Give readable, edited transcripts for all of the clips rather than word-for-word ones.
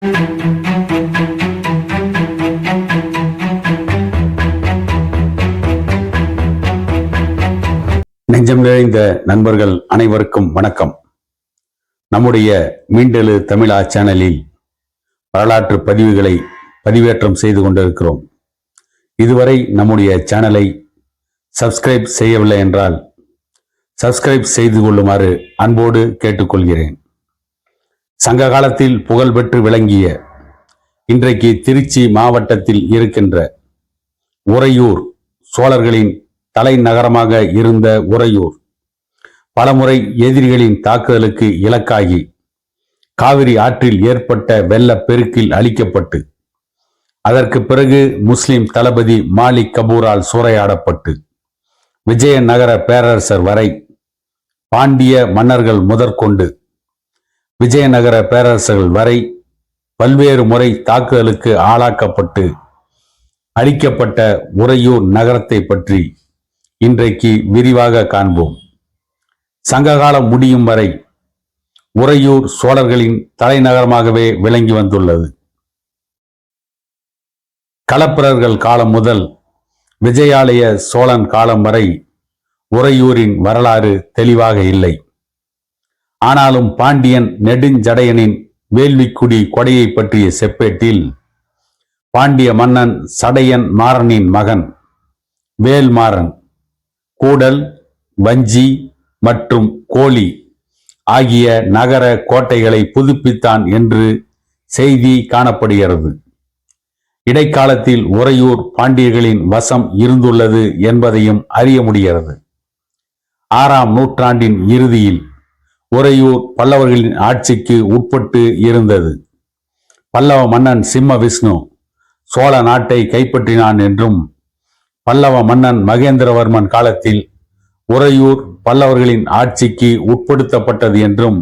நெஞ்சம் நிறைந்த நண்பர்கள் அனைவருக்கும் வணக்கம். நம்முடைய மீண்டெழு தமிழா சேனலில் வரலாற்று பதிவுகளை பதிவேற்றம் செய்து கொண்டிருக்கிறோம். இதுவரை நம்முடைய சேனலை சப்ஸ்கிரைப் செய்யவில்லை என்றால் சப்ஸ்கிரைப் செய்து கொள்ளுமாறு அன்போடு கேட்டுக்கொள்கிறேன். சங்க காலத்தில் புகழ்பெற்று விளங்கிய, இன்றைக்கு திருச்சி மாவட்டத்தில் இருக்கின்ற உறையூர், சோழர்களின் தலைநகரமாக இருந்த உறையூர் பலமுறை எதிரிகளின் தாக்குதலுக்கு இலக்காகி காவிரி ஆற்றில் ஏற்பட்ட வெள்ளப்பெருக்கில் அழிக்கப்பட்டு, அதற்கு பிறகு முஸ்லிம் தளபதி மாலிக் கபூரால் சூறையாடப்பட்டு, விஜயநகர பேரரசர் வரை பாண்டிய மன்னர்கள் முதற்கொண்டு விஜயநகர பேரரசர்கள் வரை பல்வேறு முறை தாக்குதலுக்கு ஆளாக்கப்பட்டு அழிக்கப்பட்ட உறையூர் நகரத்தை பற்றி இன்றைக்கு விரிவாக காண்போம். சங்ககாலம் முடியும் வரை உறையூர் சோழர்களின் தலைநகரமாகவே விளங்கி வந்துள்ளது. களப்பிரர்கள் காலம் முதல் விஜயாலய சோழன் காலம் வரை உறையூரின் வரலாறு தெளிவாக இல்லை. ஆனாலும் பாண்டியன் நெடுஞ்சடையனின் வேள்விக்குடி கொடையை பற்றிய செப்பேட்டில் பாண்டிய மன்னன் சடையன் மாறனின் மகன் வேல்மாறன் கூடல், வஞ்சி மற்றும் கோழி ஆகிய நகர கோட்டைகளை புதுப்பித்தான் என்று செய்தி காணப்படுகிறது. இடைக்காலத்தில் உறையூர் பாண்டியர்களின் வசம் இருந்துள்ளது என்பதையும் அறிய முடிகிறது. 6ஆம் நூற்றாண்டின் இறுதியில் உறையூர் பல்லவர்களின் ஆட்சிக்கு உட்பட்டு இருந்தது. பல்லவ மன்னன் சிம்ம விஷ்ணு சோழ நாட்டை கைப்பற்றினான் என்றும், பல்லவ மன்னன் மகேந்திரவர்மன் காலத்தில் உறையூர் பல்லவர்களின் ஆட்சிக்கு உட்படுத்தப்பட்டது என்றும்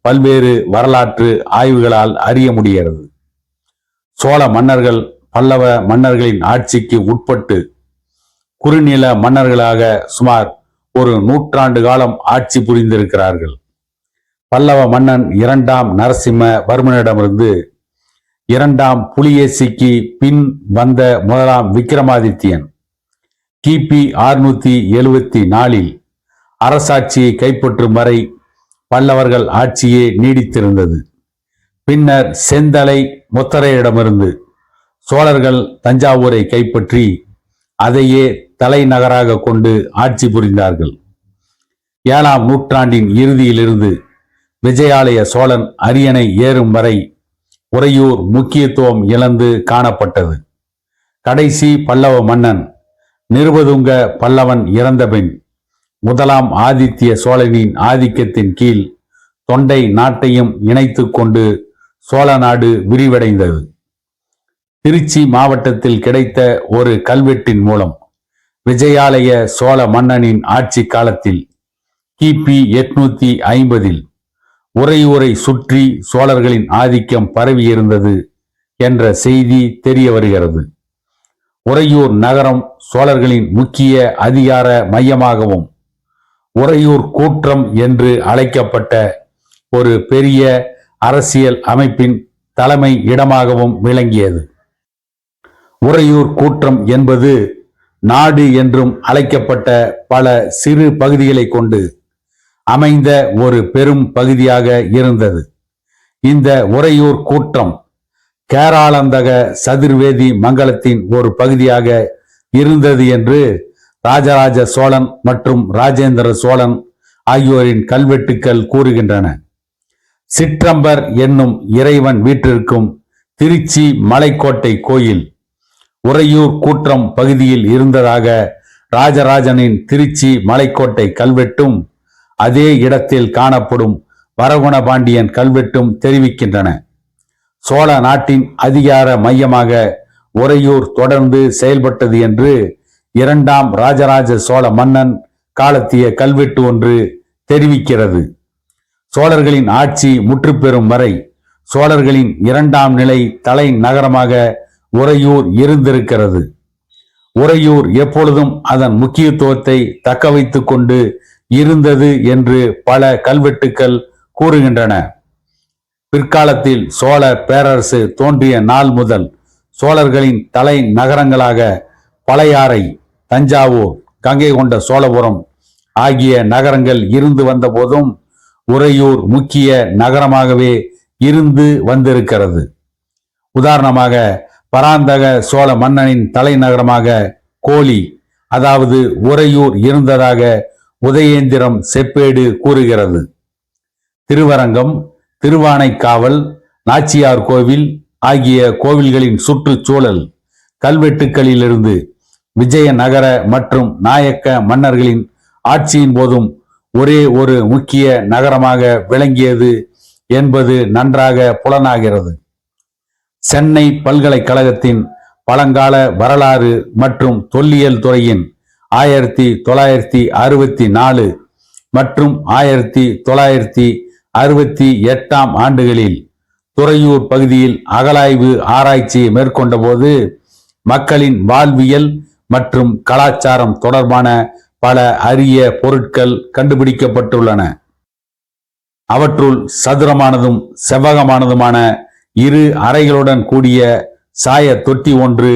பல்வேறு வரலாற்று ஆய்வுகளால் அறிய முடிகிறது. சோழ மன்னர்கள் பல்லவ மன்னர்களின் ஆட்சிக்கு உட்பட்டு குறுநில மன்னர்களாக சுமார் ஒரு நூற்றாண்டு காலம் ஆட்சி புரிந்திருக்கிறார்கள். பல்லவ மன்னன் 2ஆம் நரசிம்மவர்மனிடமிருந்து 2ஆம் புலிகேசிக்கு பின் வந்த 1ஆம் விக்ரமாதித்யன் கிபி 674 அரசாட்சியை கைப்பற்றும் வரை பல்லவர்கள் ஆட்சியே நீடித்திருந்தது. பின்னர் செந்தலை முத்தரையரிடமிருந்து சோழர்கள் தஞ்சாவூரை கைப்பற்றி அதையே தலைநகராக கொண்டு ஆட்சி புரிந்தார்கள். 7ஆம் நூற்றாண்டின் இறுதியிலிருந்து விஜயாலய சோழன் அரியணை ஏறும் வரை உறையூர் முக்கியத்துவம் இழந்து காணப்பட்டது. கடைசி பல்லவ மன்னன் நிருபதுங்க பல்லவன் இறந்தபின் 1ஆம் ஆதித்ய சோழனின் ஆதிக்கத்தின் கீழ் தொண்டை நாட்டையும் இணைத்து கொண்டு சோழ நாடு விரிவடைந்தது. திருச்சி மாவட்டத்தில் கிடைத்த ஒரு கல்வெட்டின் மூலம் விஜயாலய சோழ மன்னனின் ஆட்சி காலத்தில் கிபி 850 உறையூரை சுற்றி சோழர்களின் ஆதிக்கம் பரவியிருந்தது என்ற செய்தி தெரிய வருகிறது. உறையூர் நகரம் சோழர்களின் முக்கிய அதிகார மையமாகவும், உறையூர் கூற்றம் என்று அழைக்கப்பட்ட ஒரு பெரிய அரசியல் அமைப்பின் தலைமை இடமாகவும் விளங்கியது. உறையூர் கூற்றம் என்பது நாடு என்றும் அழைக்கப்பட்ட பல சிறு பகுதிகளை கொண்டு அமைந்த ஒரு பெரும் பகுதியாக இருந்தது. இந்த உறையூர் கூற்றம் கேராளந்தக சதுர்வேதி மங்கலத்தின் ஒரு பகுதியாக இருந்தது என்று ராஜராஜ சோழன் மற்றும் ராஜேந்திர சோழன் ஆகியோரின் கல்வெட்டுக்கள் கூறுகின்றன. சிற்றம்பர் என்னும் இறைவன் வீற்றிருக்கும் திருச்சி மலைக்கோட்டை கோயில் உறையூர் கூற்றம் பகுதியில் இருந்ததாக ராஜராஜனின் திருச்சி மலைக்கோட்டை கல்வெட்டும் அதே இடத்தில் காணப்படும் வரகுண பாண்டியன் கல்வெட்டும் தெரிவிக்கின்றன. சோழ நாட்டின் அதிகார மையமாக உறையூர் தொடர்ந்து செயல்பட்டது என்று 2ஆம் ராஜராஜ சோழ மன்னன் காலத்திய கல்வெட்டு ஒன்று தெரிவிக்கிறது. சோழர்களின் ஆட்சி முற்றுப்பெறும் வரை சோழர்களின் 2ஆம் நிலை தலைநகரமாக உறையூர் இருந்திருக்கிறது. உறையூர் எப்பொழுதும் அதன் முக்கியத்துவத்தை தக்க வைத்துக் கொண்டு இருந்தது என்று பல கல்வெட்டுக்கள் கூறுகின்றன. பிற்காலத்தில் சோழ பேரரசு தோன்றிய நாள் முதல் சோழர்களின் தலை நகரங்களாக பழையாறை, தஞ்சாவூர், கங்கை கொண்ட சோழபுரம் ஆகிய நகரங்கள் இருந்து வந்த போதும் உறையூர் முக்கிய நகரமாகவே இருந்து வந்திருக்கிறது. உதாரணமாக பராந்தக சோழ மன்னனின் தலைநகரமாக கோழி, அதாவது உறையூர் இருந்ததாக உதயேந்திரம் செப்பேடு கூறுகிறது. திருவரங்கம், திருவானைக்காவல், நாச்சியார் கோவில் ஆகிய கோவில்களின் சுற்றுச்சூழல் கல்வெட்டுக்களிலிருந்து விஜயநகர மற்றும் நாயக்க மன்னர்களின் ஆட்சியின் போதும் ஒரே ஒரு முக்கிய நகரமாக விளங்கியது என்பது நன்றாக புலனாகிறது. சென்னை பல்கலைக்கழகத்தின் பழங்கால வரலாறு மற்றும் தொல்லியல் துறையின் 1964 மற்றும் 1968 ஆண்டுகளில் துறையூர் பகுதியில் அகழாய்வு ஆராய்ச்சி மேற்கொண்ட போது மக்களின் வாழ்வியல் மற்றும் கலாச்சாரம் தொடர்பான பல அரிய பொருட்கள் கண்டுபிடிக்கப்பட்டுள்ளன. அவற்றுள் சதுரமானதும் செவ்வகமானதுமான 2 அறைகளுடன் கூடிய சாய தொட்டி ஒன்று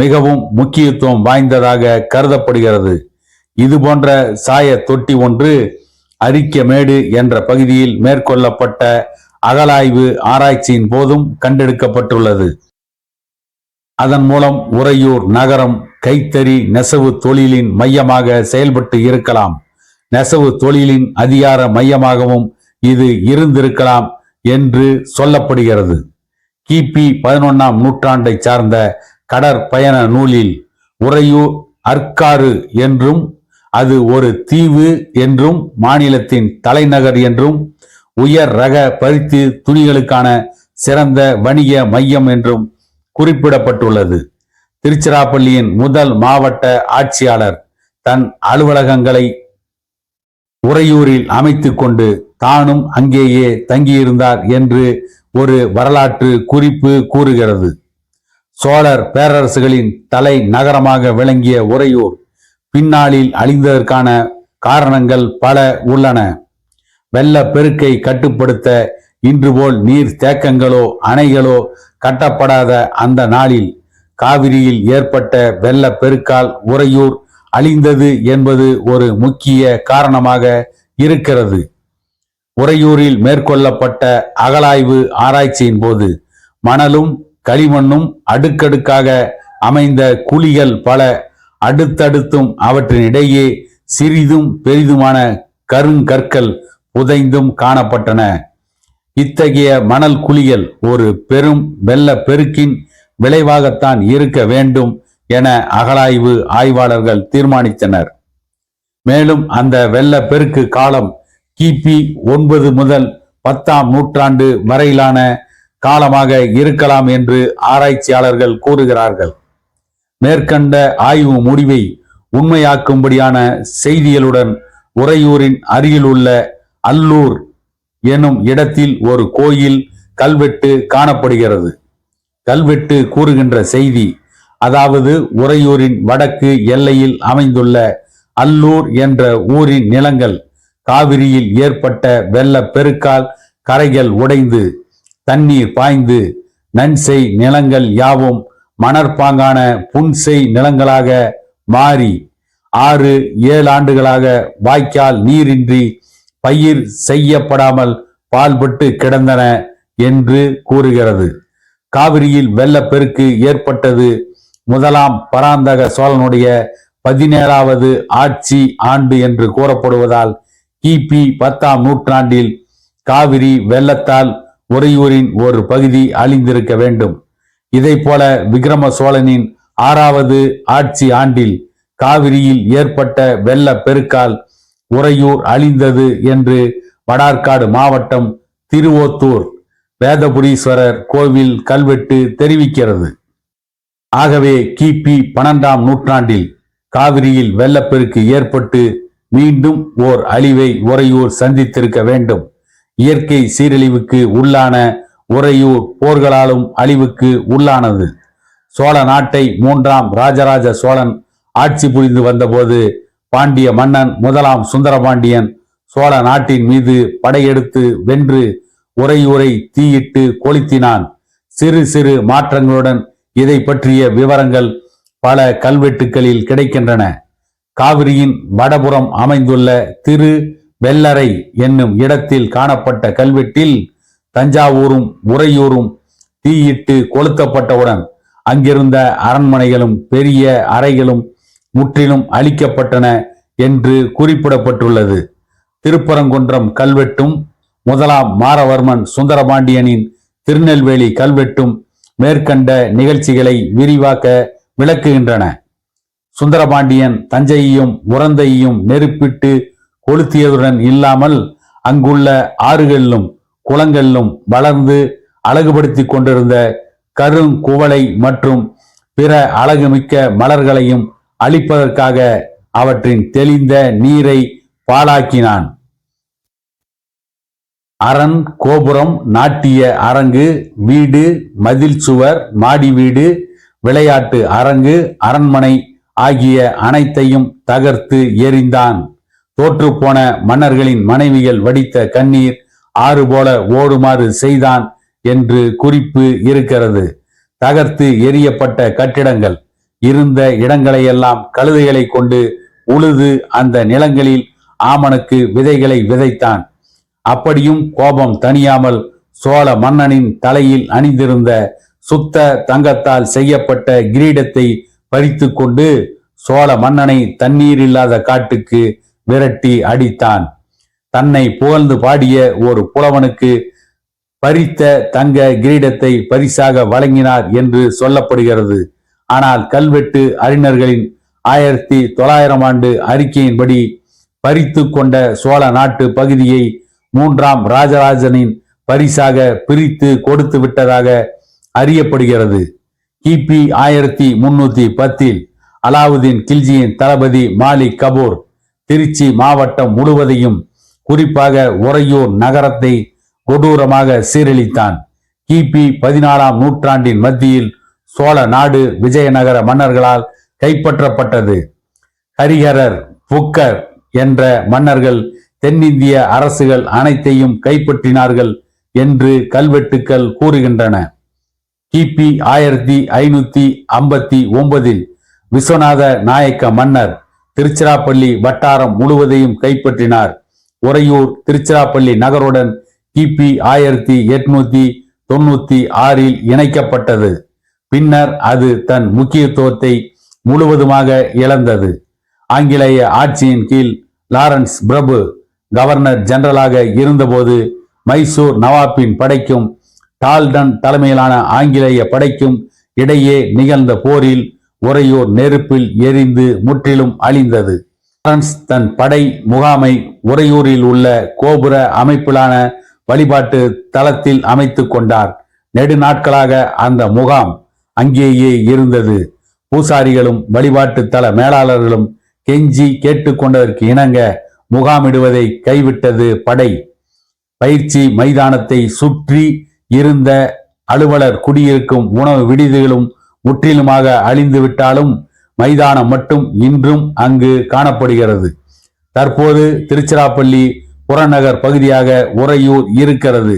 மிகவும் முக்கியத்துவம் வாய்ந்ததாக கருதப்படுகிறது. இது போன்ற சாய தொட்டி ஒன்று அரிக்கமேடு என்ற பகுதியில் மேற்கொள்ளப்பட்ட அகழாய்வு ஆராய்ச்சியின் போதும் கண்டெடுக்கப்பட்டுள்ளது. அதன் மூலம் உறையூர் நகரம் கைத்தறி நெசவு தொழிலின் மையமாக செயல்பட்டு இருக்கலாம், நெசவு தொழிலின் அதிகார மையமாகவும் இது இருந்திருக்கலாம் என்று சொல்லப்படுகிறது. கிபி 11ஆம் நூற்றாண்டை சார்ந்த கடற்பயண நூலில் உறையூர் அற்காறு என்றும் அது ஒரு தீவு என்றும் மாநிலத்தின் தலைநகர் என்றும் உயர் ரக பருத்தி துணிகளுக்கான சிறந்த வணிக மையம் என்றும் குறிப்பிடப்பட்டுள்ளது. திருச்சிராப்பள்ளியின் முதல் மாவட்ட ஆட்சியாளர் தன் அலுவலகங்களை உறையூரில் அமைத்து கொண்டு தானும் அங்கேயே தங்கியிருந்தார் என்று ஒரு வரலாற்று குறிப்பு கூறுகிறது. சோழர் பேரரசுகளின் தலை நகரமாக விளங்கிய உறையூர் பின்னாளில் அழிந்ததற்கான காரணங்கள் பல உள்ளன. வெள்ள பெருக்கை கட்டுப்படுத்த இன்று போல் நீர் தேக்கங்களோ அணைகளோ கட்டப்படாத அந்த நாளில் காவிரியில் ஏற்பட்ட வெள்ள பெருக்கால் உறையூர் அழிந்தது என்பது ஒரு முக்கிய காரணமாக இருக்கிறது. உறையூரில் மேற்கொள்ளப்பட்ட அகழாய்வு ஆராய்ச்சியின் போது மணலும் களிமண்ணும் அடுக்கடுக்காக அமைந்த குழிகள் பல அடுத்தடுத்தும் அவற்றினிடையே சிறிதும் பெரிதுமான கருங்கற்கள் புதைந்தும் காணப்பட்டன. இத்தகைய மணல் குழிகள் ஒரு பெரும் வெள்ள பெருக்கின் விளைவாகத்தான் இருக்க வேண்டும் என அகழாய்வு ஆய்வாளர்கள் தீர்மானித்தனர். மேலும் அந்த வெள்ள பெருக்கு காலம் கிபி 9 முதல் 10ஆம் நூற்றாண்டு வரையிலான காலமாக இருக்கலாம் என்று ஆராய்ச்சியாளர்கள் கூறுகிறார்கள். மேற்கண்ட ஆய்வு முடிவை உண்மையாக்கும்படியான செய்திகளுடன் உறையூரின் அருகிலுள்ள அல்லூர் எனும் இடத்தில் ஒரு கோயில் கல்வெட்டு காணப்படுகிறது. கல்வெட்டு கூறுகின்ற செய்தி, அதாவது உறையூரின் வடக்கு எல்லையில் அமைந்துள்ள அல்லூர் என்ற ஊரின் நிலங்கள் காவிரியில் ஏற்பட்ட வெள்ள பெருக்கால் கரைகள் உடைந்து தண்ணீர் பாய்ந்து நன்செய் நிலங்கள் யாவும் மணற்பாங்கான புன்செய் நிலங்களாக மாறி 6-7 ஆண்டுகளாக வாய்க்கால் நீரின்றி பயிர் செய்யப்படாமல் பால்பட்டு கிடந்தன என்று கூறுகிறது. காவிரியில் வெள்ளப்பெருக்கு ஏற்பட்டது முதலாம் பராந்தக சோழனுடைய 17வது ஆட்சி ஆண்டு என்று கூறப்படுவதால் கிபி 10ஆம் நூற்றாண்டில் காவிரி வெள்ளத்தால் உறையூரின் ஒரு பகுதி அழிந்திருக்க வேண்டும். இதை போல விக்ரம சோழனின் 6வது ஆட்சி ஆண்டில் காவிரியில் ஏற்பட்ட வெள்ள பெருக்கால் உறையூர் அழிந்தது என்று வடார்காடு மாவட்டம் திருவோத்தூர் வேதபுரீஸ்வரர் கோவில் கல்வெட்டு தெரிவிக்கிறது. ஆகவே கிபி 12ஆம் நூற்றாண்டில் காவிரியில் வெள்ளப்பெருக்கு ஏற்பட்டு மீண்டும் ஓர் அழிவை உறையூர் சந்தித்திருக்க வேண்டும். இயற்கை சீரழிவுக்கு உள்ளான உறையூர் போர்களாலும் அழிவுக்கு உள்ளானது. சோழ நாட்டை 3ஆம் ராஜராஜ சோழன் ஆட்சி புரிந்து வந்தபோது பாண்டிய மன்னன் முதலாம் சுந்தரபாண்டியன் சோழ நாட்டின் மீது படையெடுத்து வென்று உறையூரை தீயிட்டு கொளுத்தினான். சிறு சிறு மாற்றங்களுடன் இதை பற்றிய விவரங்கள் பல கல்வெட்டுகளில் கிடைக்கின்றன. காவிரியின் வடபுறம் அமைந்துள்ள திரு வெள்ளரை என்னும் இடத்தில் காணப்பட்ட கல்வெட்டில் தஞ்சாவூரும் உறையூரும் தீயிட்டு கொளுத்தப்பட்டவுடன் அங்கிருந்த அரண்மனைகளும் பெரிய அறைகளும் முற்றிலும் அழிக்கப்பட்டன என்று குறிப்பிடப்பட்டுள்ளது. திருப்பரங்குன்றம் கல்வெட்டும் முதலாம் மாரவர்மன் சுந்தரபாண்டியனின் திருநெல்வேலி கல்வெட்டும் மேற்கண்ட நிகழ்ச்சிகளை விரிவாக்க விளக்குகின்றன. சுந்தரபாண்டியன் தஞ்சையையும் உரந்தையையும் நெருப்பிட்டு கொளுத்தியதுடன் இல்லாமல் அங்குள்ள ஆறுகளிலும் குளங்களிலும் வளர்ந்து அழகுபடுத்தி கொண்டிருந்த கருங்குவளை மற்றும் பிற அழகுமிக்க மலர்களையும் அழிப்பதற்காக அவற்றின் தெளிந்த நீரை பாழாக்கினான். அரண், கோபுரம், நாட்டிய அரங்கு, வீடு, மதில் சுவர், மாடி வீடு, விளையாட்டு அரங்கு, அரண்மனை ஆகிய அனைத்தையும் தகர்த்து எறிந்தான். தோற்றுப்போன மன்னர்களின் மனைவிகள் வடித்த கண்ணீர் ஆறு போல ஓடுமாறு செய்தான் என்று குறிப்பு இருக்கிறது. தகர்த்து எரியப்பட்ட கட்டிடங்கள் இருந்த இடங்களையெல்லாம் கழுதைகளை கொண்டு உழுது அந்த நிலங்களில் ஆமணக்கு விதைகளை விதைத்தான். அப்படியும் கோபம் தணியாமல் சோழ மன்னனின் தலையில் அணிந்திருந்த சுத்த தங்கத்தால் செய்யப்பட்ட கிரீடத்தை பறித்து கொண்டு சோழ மன்னனை தண்ணீர் இல்லாத காட்டுக்கு விரட்டி அடித்தான். தன்னை புகழ்ந்து பாடிய ஒரு புலவனுக்கு பறித்த தங்க கிரீடத்தை பரிசாக வழங்கினார் என்று சொல்லப்படுகிறது. ஆனால் கல்வெட்டு அறிஞர்களின் 1900 ஆண்டு அறிக்கையின்படி பறித்து கொண்ட சோழ நாட்டு பகுதியை 3ஆம் ராஜராஜனின் பரிசாக பிரித்து கொடுத்து விட்டதாக அறியப்படுகிறது. கிபி 1310 அலாவுதீன் கில்ஜியின் தளபதி மாலிக் கபூர் திருச்சி மாவட்டம் முழுவதையும் குறிப்பாக உறையூர் நகரத்தை கொடூரமாக சீரழித்தான். கிபி 14ஆம் நூற்றாண்டின் மத்தியில் சோழ நாடு விஜயநகர மன்னர்களால் கைப்பற்றப்பட்டது. ஹரிஹரர், புக்கர் என்ற மன்னர்கள் தென்னிந்திய அரசுகள் அனைத்தையும் கைப்பற்றினார்கள் என்று கல்வெட்டுக்கள் கூறுகின்றன. கிபி 1559 விஸ்வநாத நாயக்க மன்னர் திருச்சிராப்பள்ளி வட்டாரம் முழுவதையும் கைப்பற்றினார். உறையூர் திருச்சிராப்பள்ளி நகருடன் கிபி 1896 இணைக்கப்பட்டது. பின்னர் அது தன் முக்கியத்துவத்தை முழுவதுமாக இழந்தது. ஆங்கிலேய ஆட்சியின் கீழ் லாரன்ஸ் பிரபு கவர்னர் ஜெனரலாக இருந்தபோது மைசூர் நவாப்பின் படைக்கும் டால்டன் தலைமையிலான ஆங்கிலேய படைக்கும் இடையே நிகழ்ந்த போரில் உறையூர் நெருப்பில் எரிந்து முற்றிலும் அழிந்தது. லாரன்ஸ் தன் படை முகாமை உறையூரில் உள்ள கோபுர அமைப்பிலான வழிபாட்டு தளத்தில் அமைத்து கொண்டார். நெடுநாட்களாக அந்த முகாம் அங்கேயே இருந்தது. பூசாரிகளும் வழிபாட்டு தல மேலாளர்களும் கெஞ்சி கேட்டுக்கொண்டதற்கு இணங்க முகாமிடுவதை கைவிட்டது படை. பயிற்சி மைதானத்தை சுற்றி இருந்த அலுவலர் குடியிருக்கும் உணவு விடுதிகளும் முற்றிலுமாக அழிந்து விட்டாலும் மைதானம் மட்டும் இன்றும் அங்கு காணப்படுகிறது. தற்போது திருச்சிராப்பள்ளி புறநகர் பகுதியாக உறையூர் இருக்கிறது.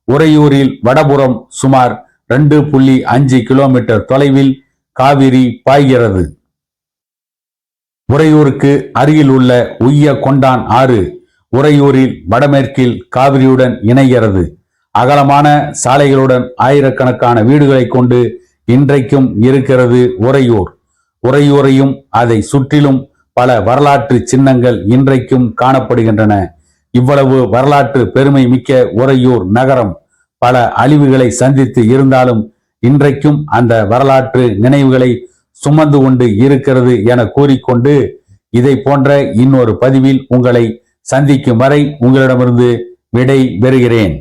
உறையூரில் வடபுறம் சுமார் 2.5 கிலோமீட்டர் தொலைவில் காவிரி பாய்கிறது. உறையூருக்கு அருகில் உள்ள உய்ய கொண்டான் ஆறு உறையூரில் வடமேற்கில் காவிரியுடன் இணைகிறது. அகலமான சாலைகளுடன் ஆயிரக்கணக்கான வீடுகளை கொண்டு இன்றைக்கும் இருக்கிறது உறையூர். உறையூரையும் அதை சுற்றிலும் பல வரலாற்று சின்னங்கள் இன்றைக்கும் காணப்படுகின்றன. இவ்வளவு வரலாற்று பெருமை மிக்க உறையூர் நகரம் பல அழிவுகளை சந்தித்து இருந்தாலும் இன்றைக்கும் அந்த வரலாற்று நினைவுகளை சுமந்து கொண்டு இருக்கிறது என கூறிக்கொண்டு இதை போன்ற இன்னொரு பதிவில் உங்களை சந்திக்கும் வரை உங்களிடமிருந்து விடை பெறுகிறேன்.